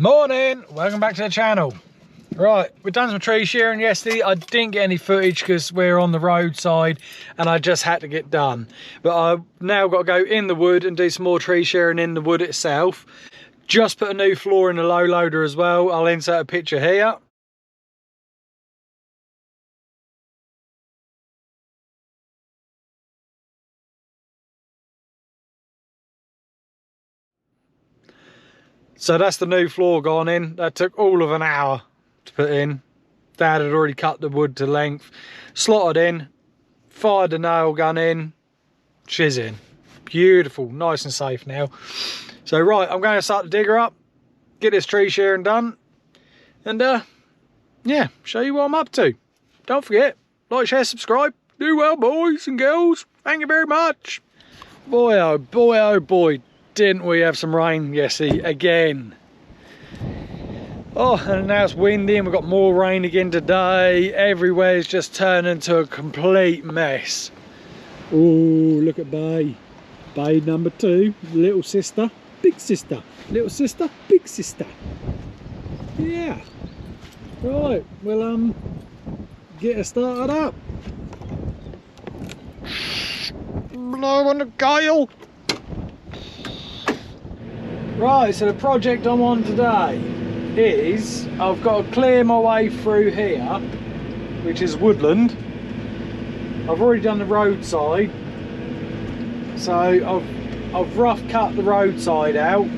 Morning, welcome back to the channel. Right, we've done some tree shearing yesterday. I didn't get any footage because we're on the roadside and I just had to get done. But I've now got to go in the wood and do some more tree shearing in the wood itself. Just put a new floor in the low loader as well. I'll insert a picture here. So that's the new floor gone in. That took all of an hour to put in. Dad had already cut the wood to length, slotted in, fired the nail gun in, shiz in. Beautiful, nice and safe now. So right, I'm going to start the digger up, get this tree shearing done, and yeah, show you what I'm up to. Don't forget, like, share, subscribe. Do well, boys and girls. Thank you very much. Boy, oh boy, didn't we have some rain yesterday again. Oh, and now it's windy and we've got more rain again today. Everywhere's just turned into a complete mess. Oh, look at Bay. Bay number 2, little sister, big sister. Little sister, big sister. Yeah. Right, we'll get her started up. Blow on the gale. Right, so the project I'm on today is I've got to clear my way through here, which is woodland. I've already done the roadside, so I've rough cut the roadside out.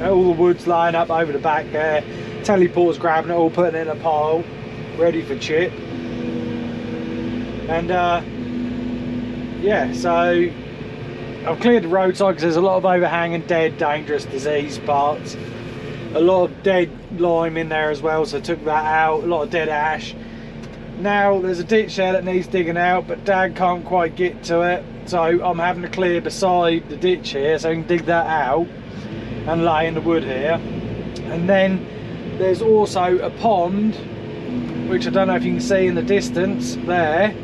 All the wood's lying up over the back there. Teleport's grabbing it all, putting it in a pile, ready for chip. And yeah, so I've cleared the roadside because there's a lot of overhanging, dead, dangerous, diseased parts. A lot of dead lime in there as well, so I took that out. A lot of dead ash. Now there's a ditch there that needs digging out, but Dad can't quite get to it, so I'm having to clear beside the ditch here so I can dig that out and lay in the wood here. And then there's also a pond, which I don't know if you can see in the distance there,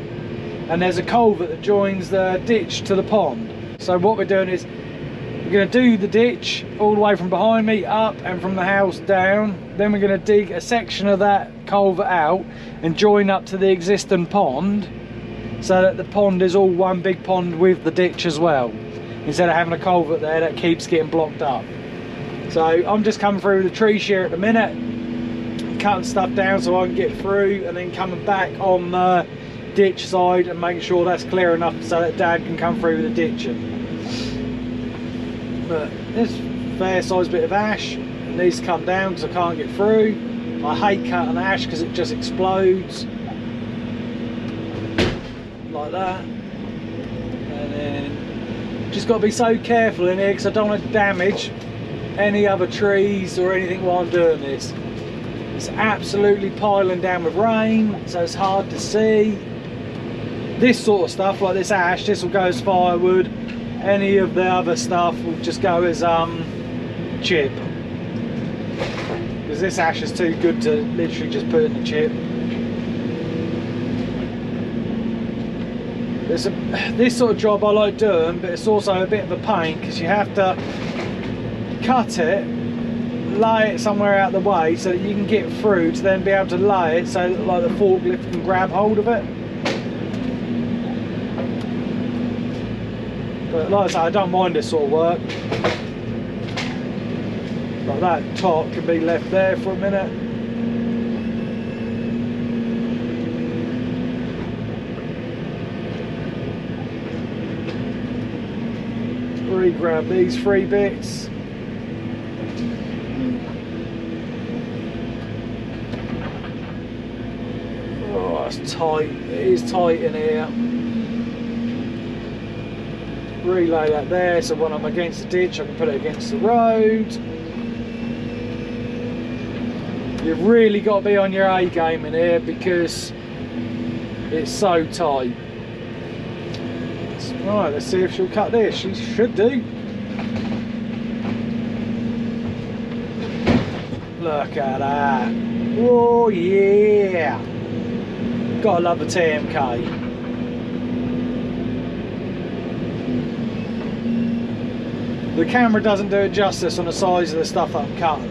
and there's a culvert that joins the ditch to the pond. So what we're doing is we're going to do the ditch all the way from behind me up and from the house down. Then we're going to dig a section of that culvert out and join up to the existing pond, so that the pond is all one big pond with the ditch as well, instead of having a culvert there that keeps getting blocked up. So I'm just coming through the tree shear at the minute, cutting stuff down so I can get through, and then coming back on the ditch side and making sure that's clear enough so that Dad can come through with the ditching. But this fair sized bit of ash needs to come down because I can't get through. I hate cutting ash because it just explodes like that. And then just got to be so careful in here because I don't want to damage any other trees or anything while I'm doing this. It's absolutely piling down with rain, so it's hard to see. This sort of stuff, like this ash, this will go as firewood. Any of the other stuff will just go as chip, because this ash is too good to literally just put in the chip. This sort of job I like doing, but it's also a bit of a pain because you have to cut it, lay it somewhere out of the way so that you can get through to then be able to lay it so that like the forklift can grab hold of it. But like I say, I don't mind this sort of work. Like that top can be left there for a minute. Re-grab these 3 bits. Oh, it's tight. It is tight in here. Relay that there so when I'm against the ditch I can put it against the road. You've really got to be on your A game in here because it's so tight. Right, let's see if she'll cut this. She should do. Look at that. Oh yeah. Gotta love the TMK. The camera doesn't do it justice on the size of the stuff that I'm cutting.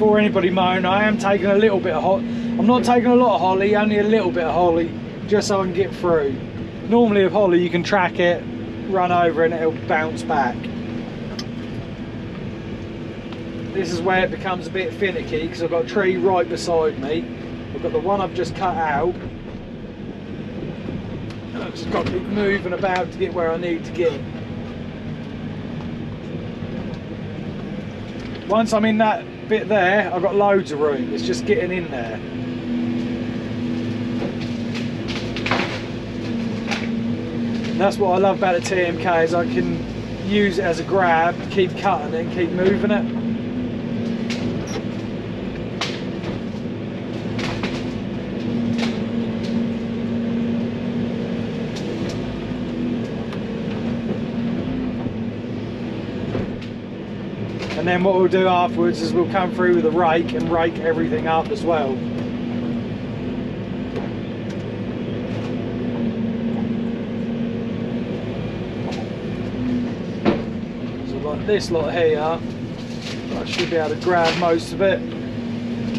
before anybody moan, I am taking a little bit of I'm not taking a lot of holly, only a little bit of holly, just so I can get through. Normally with holly you can track it, run over and it'll bounce back. This is where it becomes a bit finicky because I've got a tree right beside me. I've got the one I've just cut out. And I've just got to keep moving about to get where I need to get. Once I'm in that bit there, I've got loads of room. It's just getting in there. And that's what I love about the TMK, is I can use it as a grab, keep cutting it and keep moving it. And then what we'll do afterwards is we'll come through with a rake and rake everything up as well. So like this lot here, I should be able to grab most of it,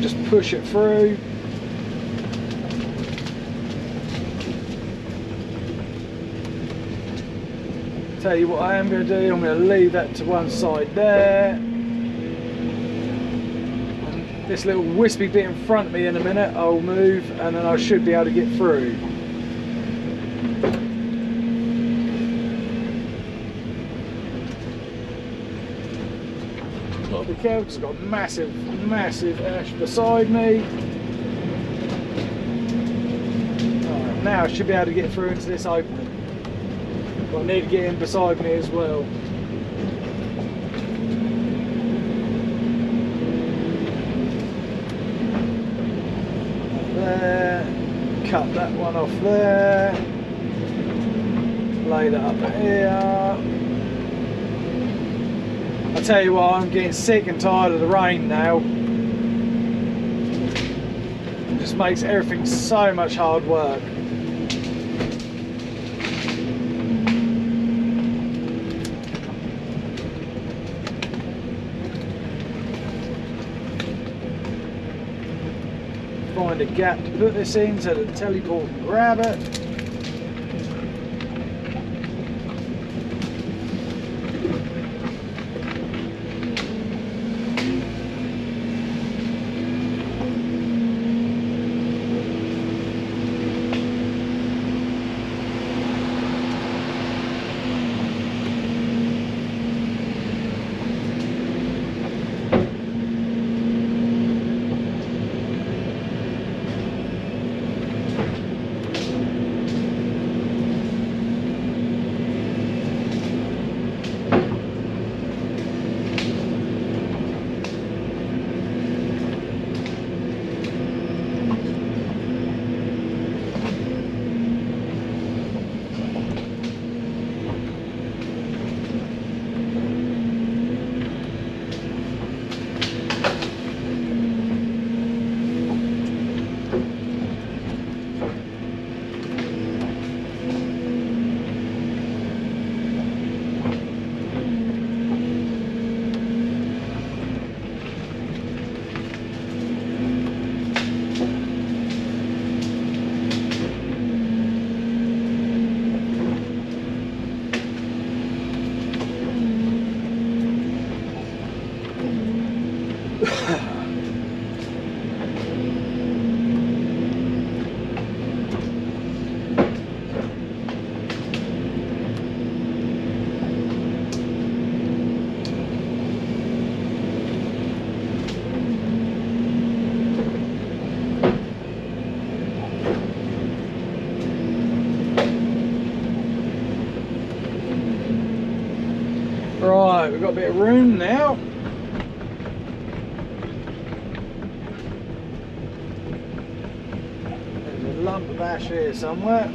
just push it through. Tell you what I am going to do, I'm going to leave that to one side there. And this little wispy bit in front of me in a minute I'll move, and then I should be able to get through. Got to be careful because I've got massive ash beside me. Right, now I should be able to get through into this opening. But I need to get in beside me as well. There, cut that one off there, lay that up here. I tell you what, I'm getting sick and tired of the rain now. It just makes everything so much hard work. Find a gap to put this in so that the teleport can grab it. Right, we've got a bit of room now. There's a lump of ash here somewhere.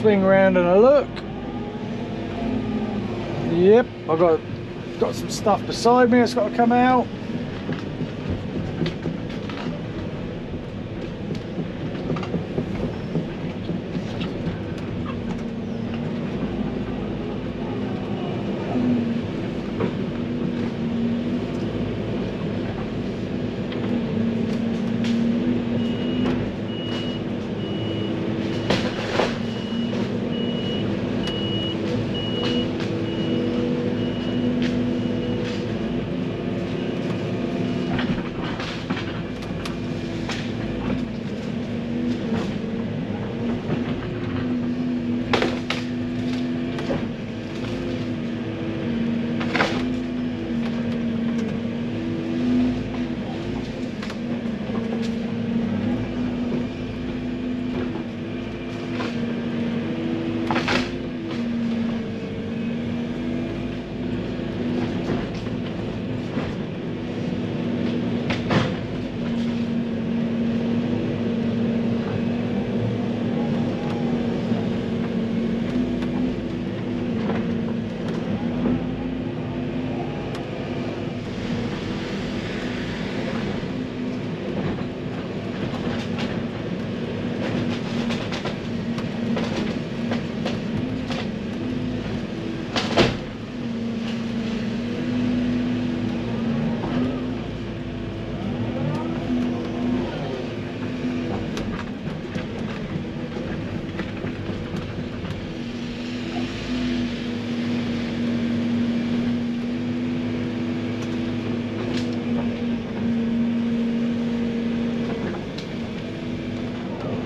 swing around and a look. Yep, I've got some stuff beside me that's got to come out.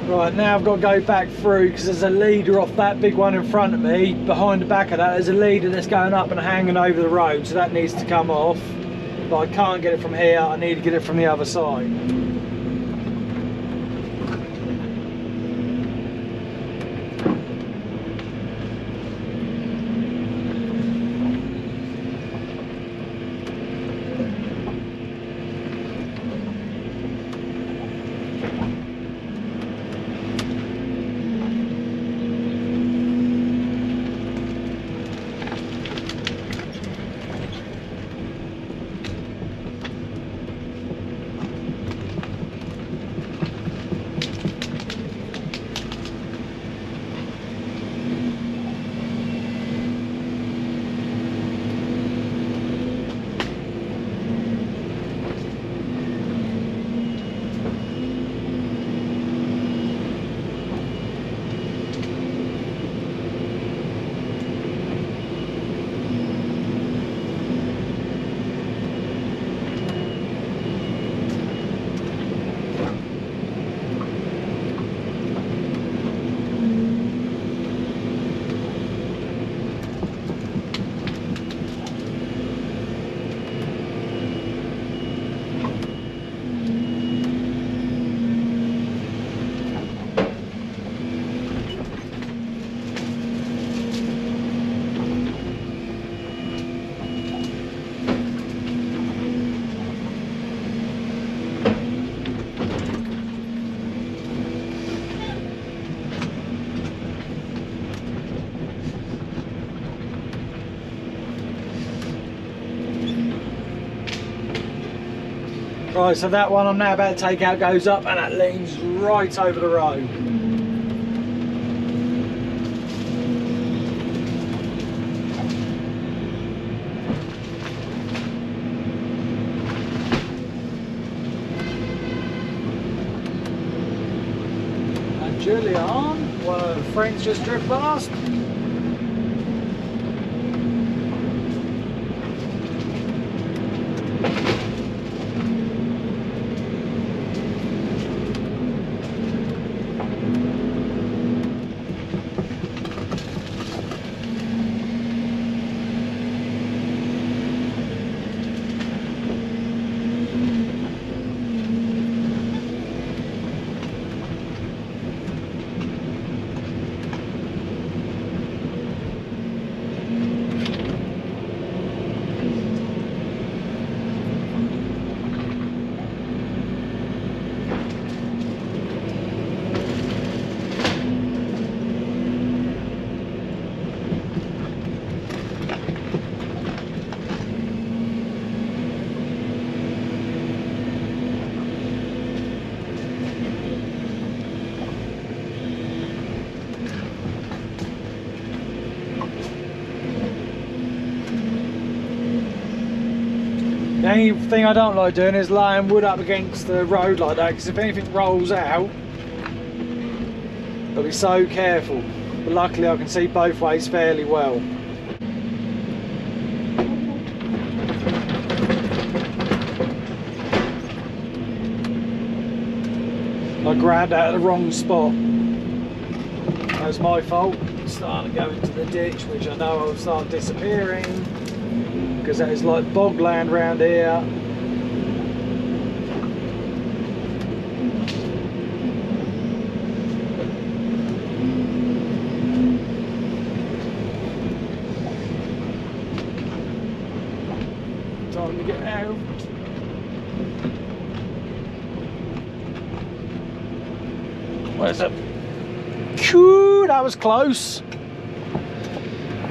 Right, now I've got to go back through because there's a leader off that big one in front of me. Behind the back of that there's a leader that's going up and hanging over the road, so that needs to come off. But I can't get it from here, I need to get it from the other side. Right, so that one I'm now about to take out goes up and that leans right over the road. And Julian, one of the friends just drove past. The only thing I don't like doing is laying wood up against the road like that, because if anything rolls out, I'll be so careful. But luckily I can see both ways fairly well. I grabbed out of the wrong spot. That was my fault. Starting to go into the ditch, which I know will start disappearing, because that is like bogland round here. Time to get out. Where's it? Phew, that was close.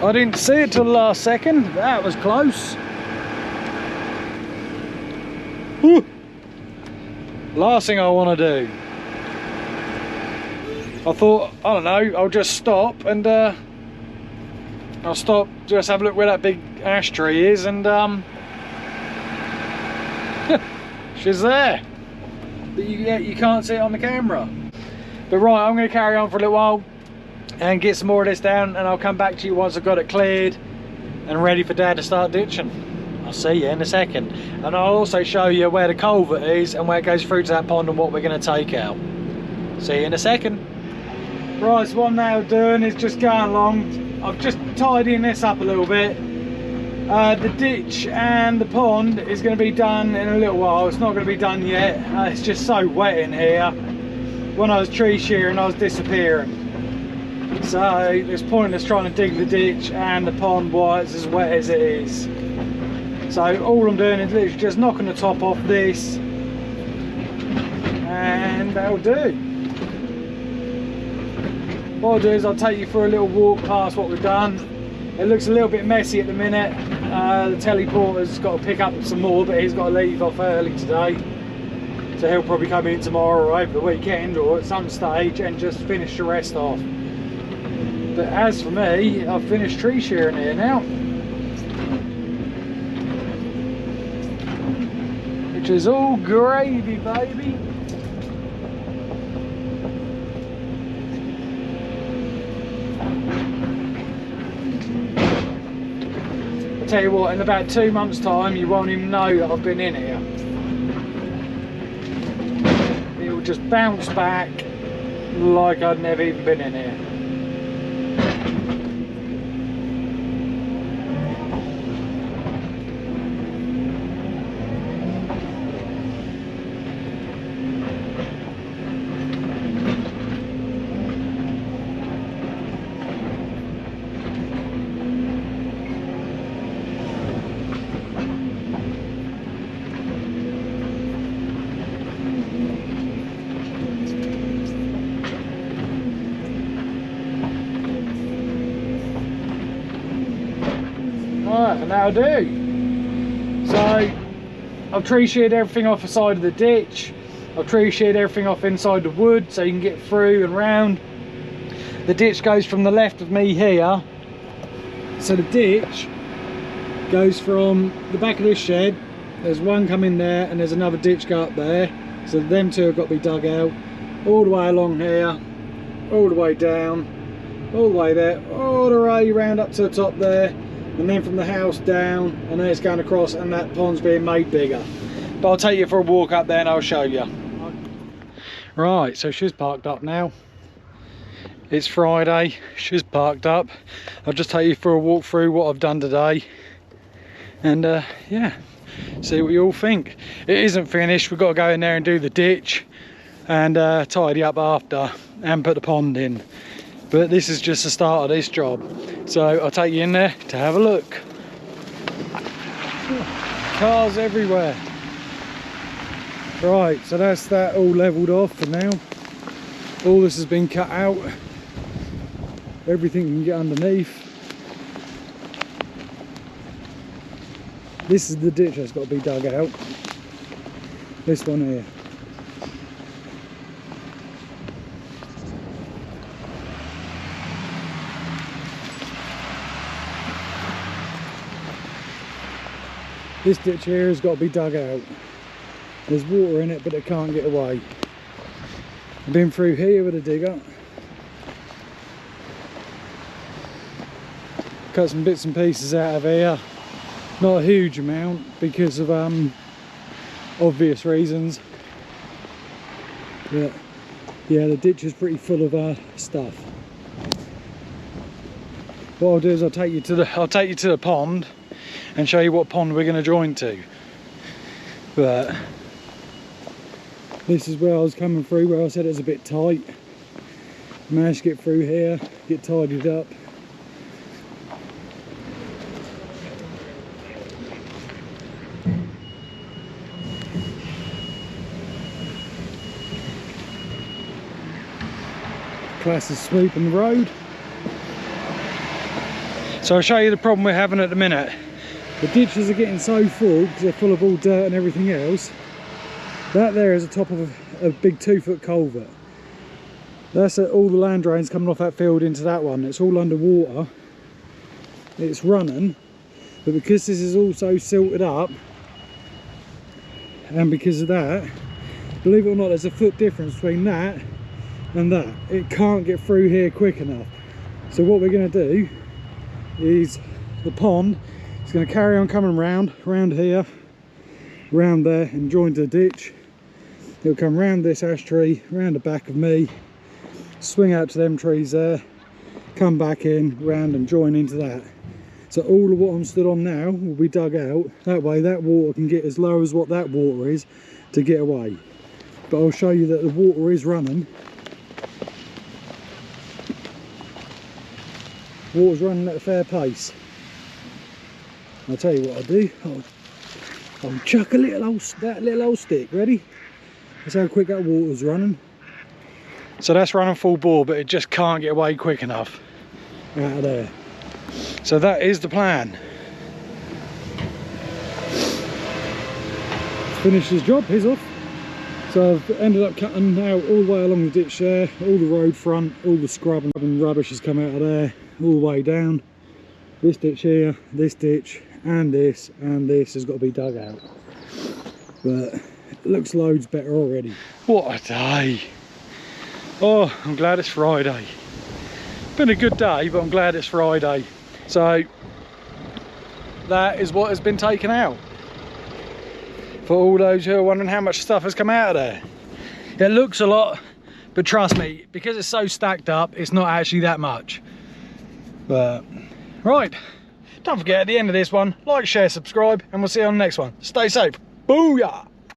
I didn't see it till the last second. That was close. Whew. Last thing I want to do. I thought, I don't know, I'll just stop and I'll stop, just have a look where that big ash tree is, and she's there. But you can't see it on the camera. But right, I'm going to carry on for a little while and get some more of this down, and I'll come back to you once I've got it cleared and ready for Dad to start ditching. I'll see you in a second. And I'll also show you where the culvert is and where it goes through to that pond and what we're going to take out. See you in a second. Right, so what I'm now doing is just going along. I've just tidying this up a little bit. The ditch and the pond is going to be done in a little while. It's not going to be done yet. It's just so wet in here. When I was tree shearing, I was disappearing. So it's pointless trying to dig the ditch and the pond while it's as wet as it is. So all I'm doing is literally just knocking the top off this, and that'll do. What I'll do is I'll take you for a little walk past what we've done. It looks a little bit messy at the minute. The teleporter's got to pick up some more, but he's got to leave off early today. So he'll probably come in tomorrow or over the weekend or at some stage and just finish the rest off. But as for me, I've finished tree shearing here now, which is all gravy, baby. I tell you what, in about 2 months' time, you won't even know that I've been in here. It will just bounce back like I'd never even been in here. Right, and that'll do. So I've tree sheared everything off the side of the ditch. I've tree sheared everything off inside the wood so you can get through and round. The ditch goes from the left of me here. So the ditch goes from the back of this shed. There's one coming there and there's another ditch go up there. So them two have got to be dug out. All the way along here, all the way down, all the way there, all the way round up to the top there. And then from the house down, and then it's going across, and that pond's being made bigger. But I'll take you for a walk up there and I'll show you. Right, so she's parked up now. It's Friday, she's parked up. I'll just take you for a walk through what I've done today. And yeah, see what you all think. It isn't finished, we've got to go in there and do the ditch and tidy up after and put the pond in. But this is just the start of this job. So I'll take you in there to have a look. Cars everywhere. Right, so that's that all levelled off for now. All this has been cut out. Everything you can get underneath. This is the ditch that's got to be dug out. This one here. This ditch here has got to be dug out. There's water in it, but it can't get away. I've been through here with a digger. Cut some bits and pieces out of here. Not a huge amount because of obvious reasons. But yeah, the ditch is pretty full of stuff. What I'll do is I'll take you to the pond and show you what pond we're going to join to. But this is where I was coming through, where I said it's a bit tight. Managed to get through here, get tidied up. Class is sweeping the road. So I'll show you the problem we're having at the minute. The ditches are getting so full because they're full of all dirt and everything else. That there is the top of a big 2-foot culvert. That's all the land drains coming off that field into that one. It's all underwater. It's running, but because this is also silted up, and because of that, believe it or not, there's a foot difference between that and that. It can't get through here quick enough. So what we're going to do is the pond is going to carry on coming round here, round there, and join to the ditch. It'll come round this ash tree, round the back of me, swing out to them trees there, come back in, round and join into that. So all of what I'm stood on now will be dug out. That way that water can get as low as what that water is to get away. But I'll show you that the water is running. Water's running at a fair pace. I'll tell you what I'll do. I'll chuck that little old stick. Ready? That's how quick that water's running. So that's running full bore, but it just can't get away quick enough out of there. So that is the plan. Finished his job, he's off. So I've ended up cutting out all the way along the ditch there, all the road front, all the scrub and rubbish has come out of there, all the way down. This ditch here, this ditch, and this has got to be dug out. But it looks loads better already. What a day. Oh, I'm glad it's Friday. Been a good day, but I'm glad it's Friday. So that is what has been taken out. For all those who are wondering how much stuff has come out of there. It looks a lot, but trust me, because it's so stacked up, it's not actually that much. But right, don't forget at the end of this one, like, share, subscribe, and we'll see you on the next one. Stay safe. Booyah!